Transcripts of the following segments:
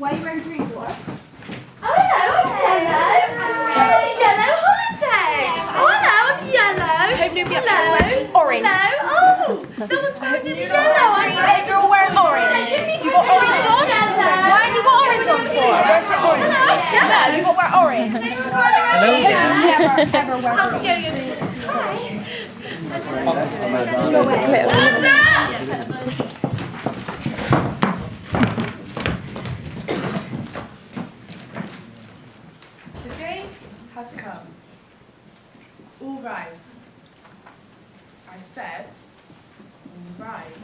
Why are you wearing green for? Oh, hello, I'm yellow. Hey, yellow holiday. Oh, hello, I'm yellow. Hope nobody hello. else wearing orange. Hello. Oh, no one's wearing any yellow. You're all wearing orange. You got orange on? Why have you got orange on for? Where's your orange? Hello, you got to wear orange. Hello there. Never, ever wear How's it green. going? Hi. The day has come. All rise. I said, all rise.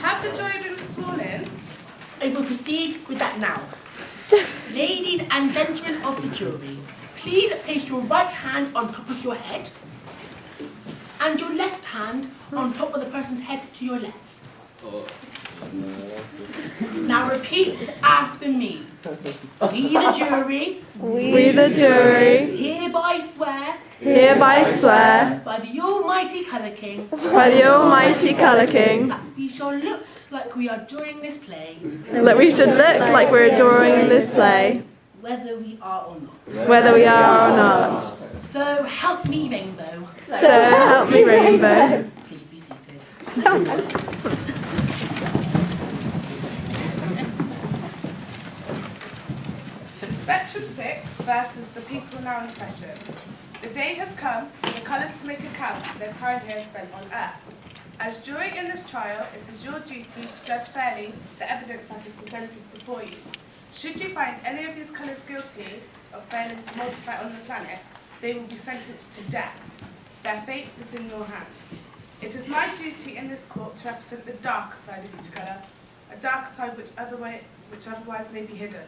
Have the jury been sworn in? I will proceed with that now. Ladies and gentlemen of the jury, please place your right hand on top of your head and your left hand on top of the person's head to your left. Now repeat after me. We the jury We the jury hereby swear hereby swear by the Almighty Colour King by the Almighty Colour King that we shall look like we are drawing this play, that we should look like we're drawing this play, whether we are or not. whether we are or not. So help me, Rainbow. So help me, Rainbow. Please be seated. Spectrum 6 versus the people now in session. The day has come for the colours to make account for their time here spent on Earth. As jury in this trial, it is your duty to judge fairly the evidence that is presented before you. Should you find any of these colours guilty of failing to multiply on the planet, they will be sentenced to death. Their fate is in your hands. It is my duty in this court to represent the dark side of each colour, a dark side which otherwise may be hidden.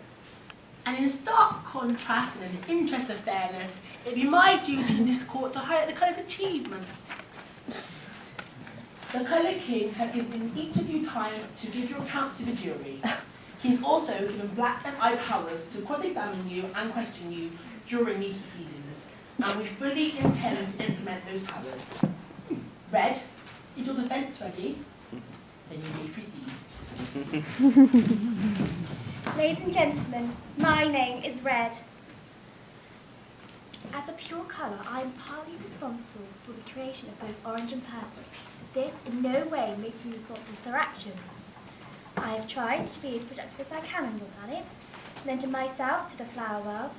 And in stark contrast and in the interest of fairness, it be my duty in this court to highlight the colour's achievements. The Colour King has given each of you time to give your account to the jury. He's also given black and eye powers to cross-examine you and question you during these proceedings, and we fully intend to implement those powers. Red, is your defence ready? Then you may proceed. Ladies and gentlemen, my name is Red. As a pure colour, I am partly responsible for the creation of both orange and purple. This in no way makes me responsible for their actions. I have tried to be as productive as I can on your planet, lending myself to the flower world,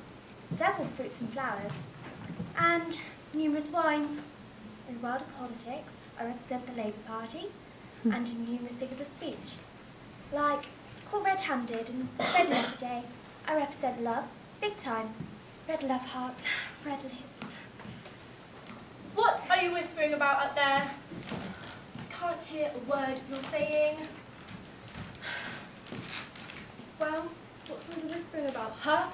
several fruits and flowers, and numerous wines. In the world of politics, I represent the Labour Party, and in numerous figures of speech. Like caught red-handed and red letter day, I represent love, big time. Red love hearts, red lips. What are you whispering about up there? I can't hear a word you're saying. Well, what's all the whispering about, huh?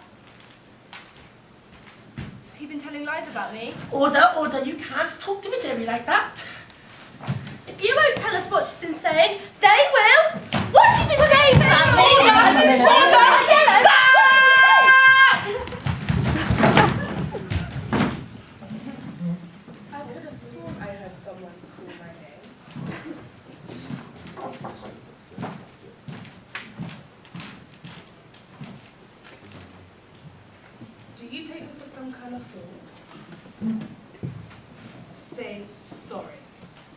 Has he been telling lies about me? Order, order, you can't talk to the jury like that. If you won't tell us what she's been saying, they will! What's she been saying about me? I could have sworn I heard someone call my name. Do you take me for some kind of fool? Say sorry.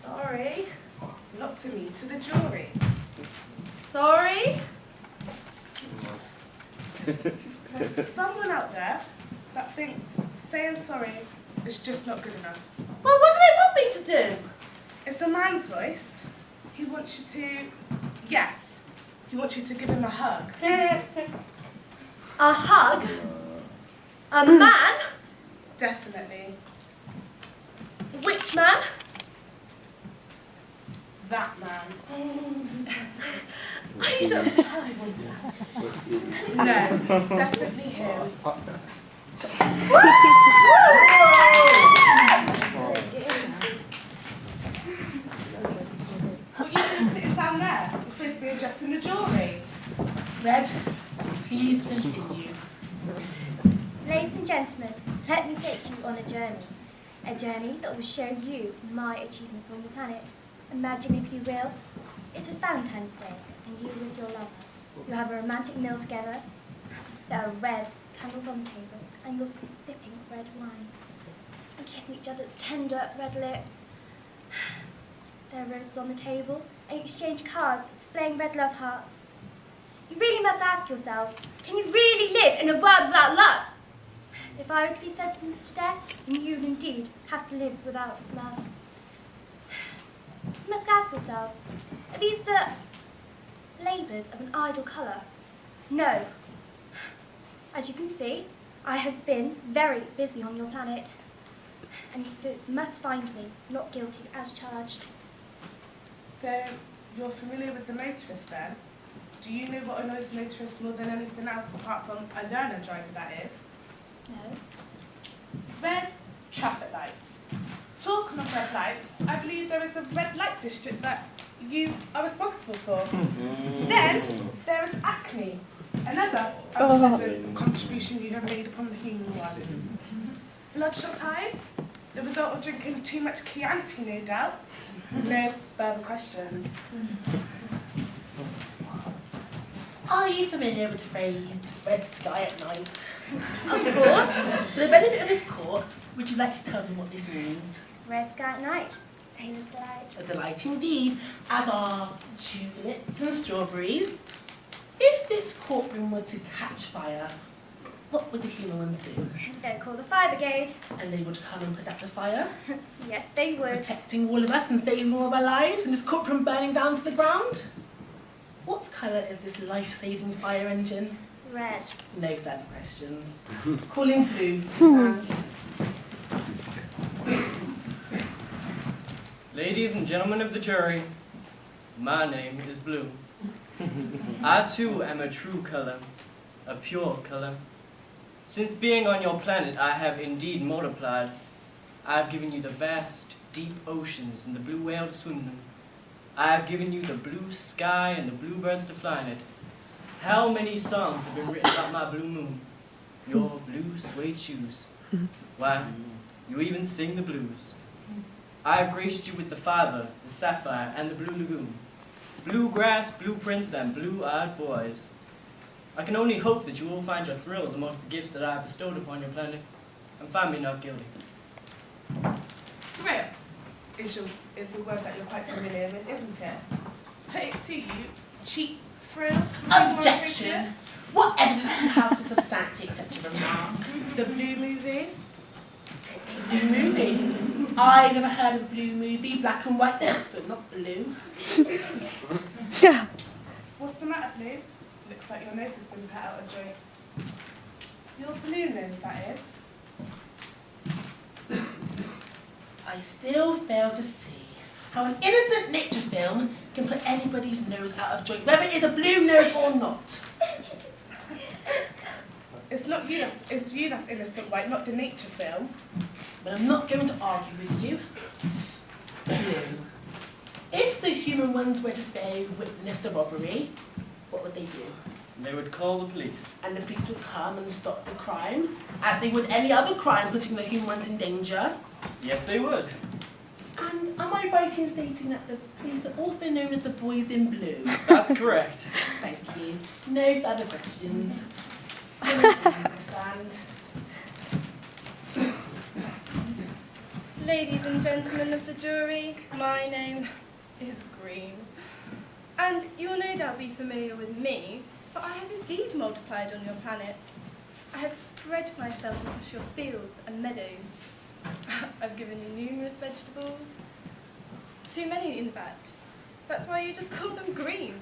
Sorry. Not to me, to the jury. Sorry? There's someone out there that thinks saying sorry is just not good enough. Well, what do they want me to do? It's a man's voice. He wants you to, yes, he wants you to give him a hug. A hug? A man? Definitely. Which man? That man. Are you sure? I wanted that. No, definitely him. What are you doing sitting down there? You're supposed to be addressing the jury. Red, please continue. Ladies and gentlemen, let me take you on a journey that will show you my achievements on the planet. Imagine, if you will, it is Valentine's Day, and you with your lover. You have a romantic meal together. There are red candles on the table, and you're sipping red wine and kissing each other's tender red lips. There are roses on the table, and you exchange cards displaying red love hearts. You really must ask yourselves, can you really live in a world without love? If I were to be sentenced to death, then you would indeed have to live without love. You must ask yourselves, are these the labours of an idle colour? No. As you can see, I have been very busy on your planet, and you must find me not guilty as charged. So, you're familiar with the motorist then? Do you know what annoys motorists more than anything else apart from a learner driver, that is? No. Red traffic lights. Talking of red lights, I believe there is a red light district that you are responsible for. Then there is acne, another unpleasant contribution you have made upon the human world. Bloodshot eyes, the result of drinking too much Chianti, no doubt. No further questions. Are you familiar with the phrase, red sky at night? Of course. For the benefit of this court, would you like to tell me what this means? Red sky at night. Sailor's delight. A delight indeed, as are tulips and strawberries. If this courtroom were to catch fire, what would the human ones do? They'd call the fire brigade. And they would come and put out the fire, Yes, they would. protecting all of us and saving all of our lives, and this courtroom burning down to the ground? What colour is this life-saving fire engine? Red. No further questions. Calling blue. Ladies and gentlemen of the jury, my name is Blue. I too am a true color, a pure color. Since being on your planet, I have indeed multiplied. I have given you the vast, deep oceans and the blue whale to swim in them. I have given you the blue sky and the bluebirds to fly in it. How many songs have been written about my blue moon? Your blue suede shoes. Why, you even sing the blues. I have graced you with the fiber, the sapphire, and the blue lagoon. Blue grass, blueprints, and blue-eyed boys. I can only hope that you will find your thrills amongst the gifts that I have bestowed upon your planet, and find me not guilty. Thrill is a word that you're quite familiar with, isn't it? Put it to you, cheap thrill. Objection! What evidence do you have to substantiate such a remark? The Blue movie. Blue movie? I never heard of Blue movie, black and white, but not blue. What's the matter, Blue? Looks like your nose has been cut out of joint. Your blue nose, that is. I still fail to see how an innocent nature film can put anybody's nose out of joint, whether it's a blue nose or not. It's not you it's you that's innocent, right? Not the nature film. But I'm not going to argue with you. Blue. If the human ones were to say witness the robbery, what would they do? They would call the police. And the police would come and stop the crime, as they would any other crime putting the human ones in danger. Yes, they would. And am I right in stating that the police are also known as the boys in blue? That's correct. Thank you. No further questions. Understand. Ladies and gentlemen of the jury, my name is Green. And you'll no doubt be familiar with me, for I have indeed multiplied on your planet. I have spread myself across your fields and meadows. I've given you numerous vegetables. Too many, in fact. That's why you just call them greens.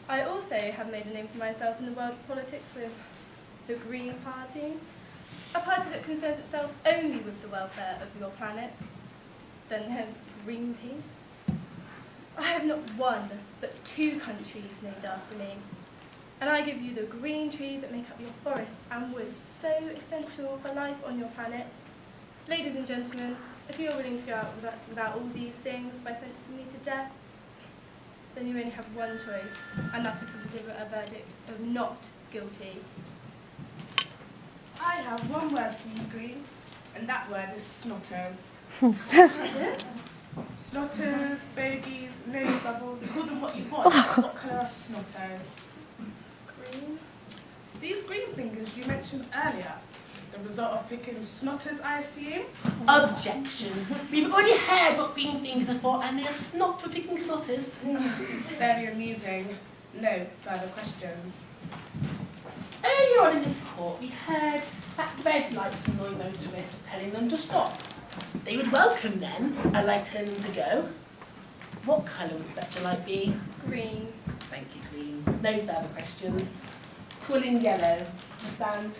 I also have made a name for myself in the world of politics with the Green Party, a party that concerns itself only with the welfare of your planet. Then there's Greenpeace. I have not one, but 2 countries named after me. And I give you the green trees that make up your forests and woods, so essential for life on your planet. Ladies and gentlemen, if you're willing to go out without all these things by sentencing me to death, then you only have one choice, and that is to deliver a verdict of not guilty. I have one word for you, Green, and that word is snotters. Snotters, bogies, nose bubbles, call them what you want. What colour are snotters? Green. These green fingers you mentioned earlier, the result of picking snotters, I assume? Objection. We've already heard what green fingers are for, and they're snot for picking snotters. Very amusing. No further questions. Earlier on in this court, we heard that red lights annoy motorists, telling them to stop. They would welcome then a light telling them to go. What colour would such a light be? Green. Thank you, Green. No further questions. Calling yellow. Stand.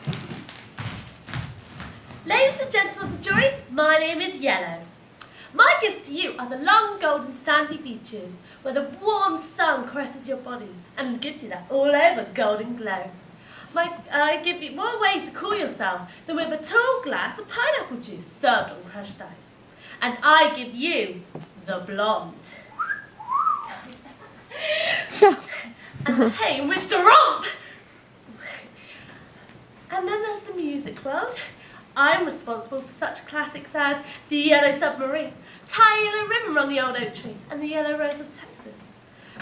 Ladies and gentlemen of the jury, my name is Yellow. My gifts to you are the long, golden, sandy beaches, where the warm sun caresses your bodies and gives you that all-over golden glow. I give you more way to cool yourself than with a tall glass of pineapple juice served on crushed ice. And I give you the blonde. And the hay in which to romp. And then there's the music world. I'm responsible for such classics as The Yellow Submarine, Tie a Yellow Ribbon Round the Old Oak Tree, and The Yellow Rose of Texas.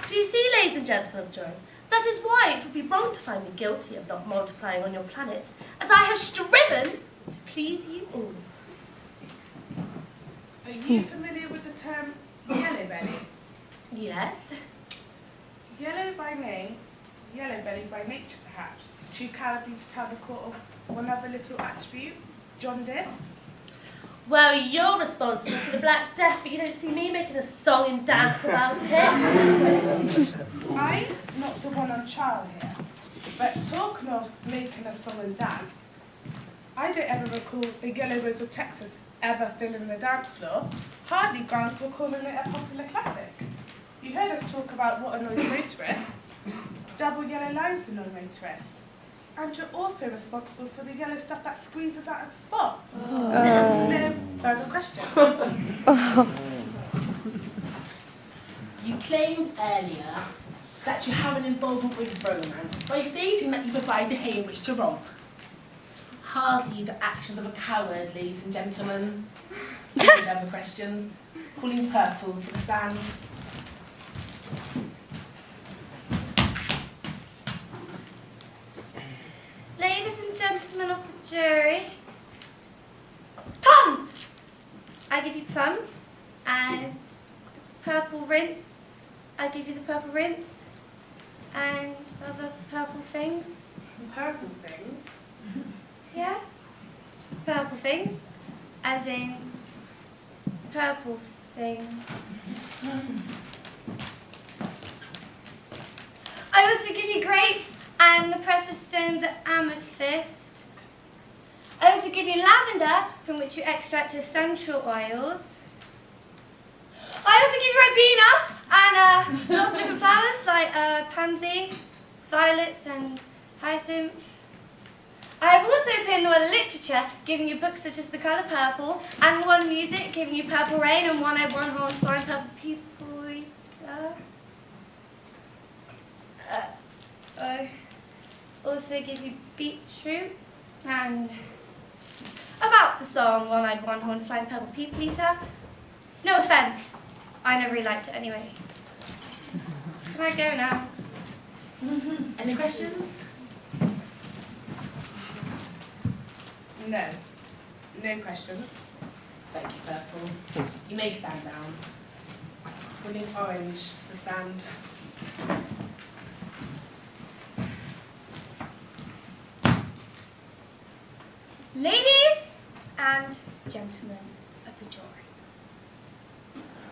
So you see, ladies and gentlemen of jury, that is why it would be wrong to find me guilty of not multiplying on your planet, as I have striven to please you all. Are you familiar with the term yellow belly? Yes? Yellow by name, yellow belly by nature perhaps. Too cowardly to tell the court of one other little attribute, jaundice. Well, you're responsible for the Black Death, but you don't see me making a song and dance about it. I'm not the one on trial here, but talking of making a song and dance, I don't ever recall the Yellow Rose of Texas ever filling the dance floor. Hardly grounds for calling it a popular classic. You heard us talk about what annoys motorists. Double yellow lines annoy motorists. And you're also responsible for the yellow stuff that squeezes out of spots. No further questions. You claimed earlier that you have an involvement with romance by stating that you provide the hay in which to romp. Hardly the actions of a coward, ladies and gentlemen. No further questions. Calling purple to the stand. Ladies and gentlemen of the jury, plums! I give you plums, and purple rinse. I give you the purple rinse, and other purple things. Purple things? Yeah? Purple things, as in purple thing. I also give you grapes and the precious stone, the amethyst. I also give you lavender, from which you extract essential oils. I also give you ribena and lots of different flowers like pansy, violets and hyacinth. I have also appeared in the world of literature, giving you books such as The Colour Purple, and one music, giving you Purple Rain and One-Eyed One-Horn Flying Purple People Eater. I also give you beetroot and about the song One-Eyed One-Horn Flying Purple People Eater. No offence, I never really liked it anyway. Can I go now? Any questions? No. No questions. Thank you, purple. You may stand down. Calling orange to the stand. Ladies and gentlemen of the jury,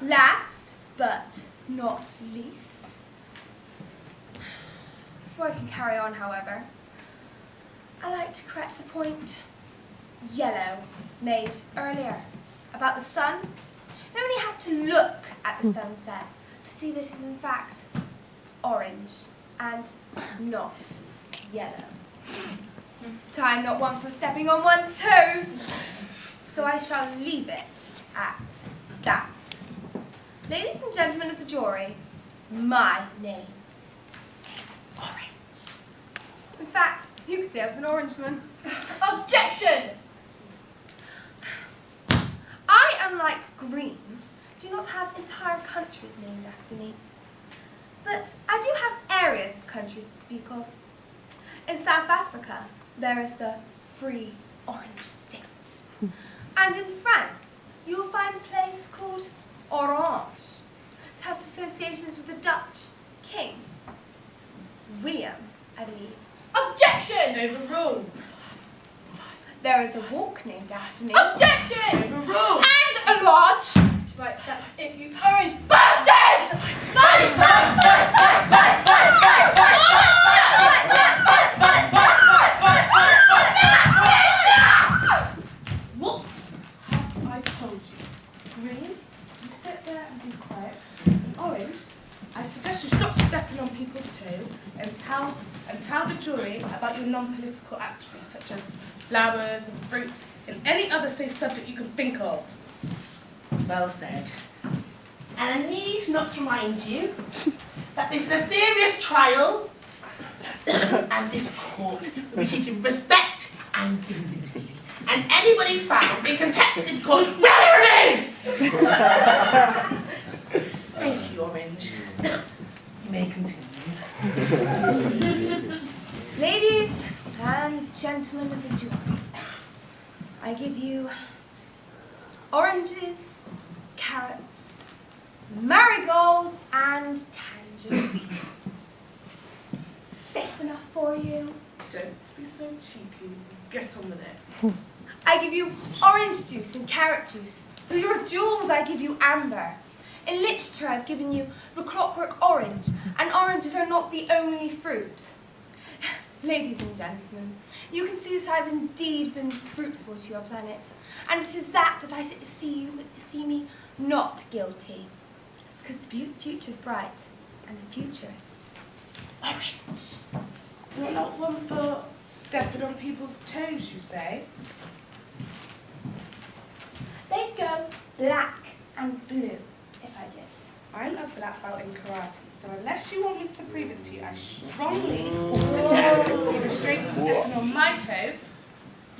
last but not least, before I can carry on, however, I like to correct the point Yellow made earlier about the sun. You only have to look at the sunset to see this is in fact orange and not yellow. Time not one for stepping on one's toes, so I shall leave it at that. Ladies and gentlemen of the jury, my name is Orange. In fact, you could say I was an orangeman. Objection! I am like green, do not have entire countries named after me. But I do have areas of countries to speak of. In South Africa, there is the Free Orange State. And in France, you will find a place called Orange. It has associations with the Dutch king, William, I believe. Objection! Overruled. There is a walk named after me. Objection! Overruled. And a lodge. Right, that's it, you Orange bastard! What have I told you? Green, you sit there and be quiet. And Orange, I suggest you stop stepping on people's toes and tell the jury about your non-political attributes such as flowers and fruits and any other safe subject you can think of. Well said. And I need not remind you that this is a serious trial and this court will be treated with respect and dignity. And anybody found in contempt of this court will be removed! Thank you, Orange. You may continue. Ladies and gentlemen of the jury, I give you oranges, carrots, marigolds, and tangerines. Safe enough for you? Don't be so cheeky. Get on with it. I give you orange juice and carrot juice. For your jewels, I give you amber. In literature, I've given you the clockwork orange, and oranges are not the only fruit. Ladies and gentlemen, you can see that I've indeed been fruitful to your planet, and it is that I see me not guilty, because the future's bright, and the future's orange. You're not one for stepping on people's toes, you say? They'd go black and blue if I did. I'm a black belt in karate, so unless you want me to prove it to you, I strongly suggest you restrain from stepping on my toes.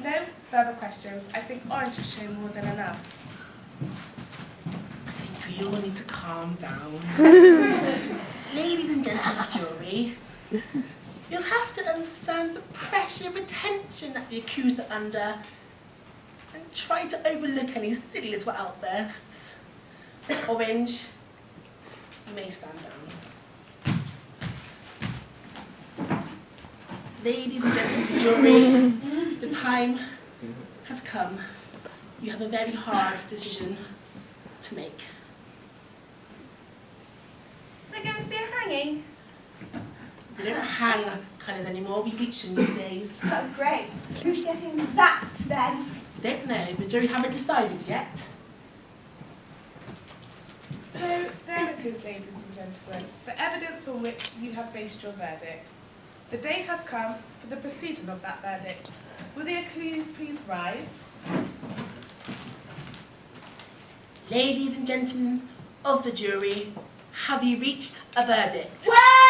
No further questions. I think Orange has shown more than enough. I think we all need to calm down. Ladies and gentlemen of the jury, you'll have to understand the pressure of attention that the accused are under and try to overlook any silly little outbursts. Orange, you may stand down. Ladies and gentlemen of the jury, the time has come. You have a very hard decision to make. Is there going to be a hanging? We don't hang colours anymore, we bleach them these days. Oh, great. Who's getting that then? Don't know, the jury haven't decided yet. So there it is, ladies and gentlemen, the evidence on which you have based your verdict. The day has come for the proceeding of that verdict. Will the accused please rise? Ladies and gentlemen of the jury, have you reached a verdict? Well!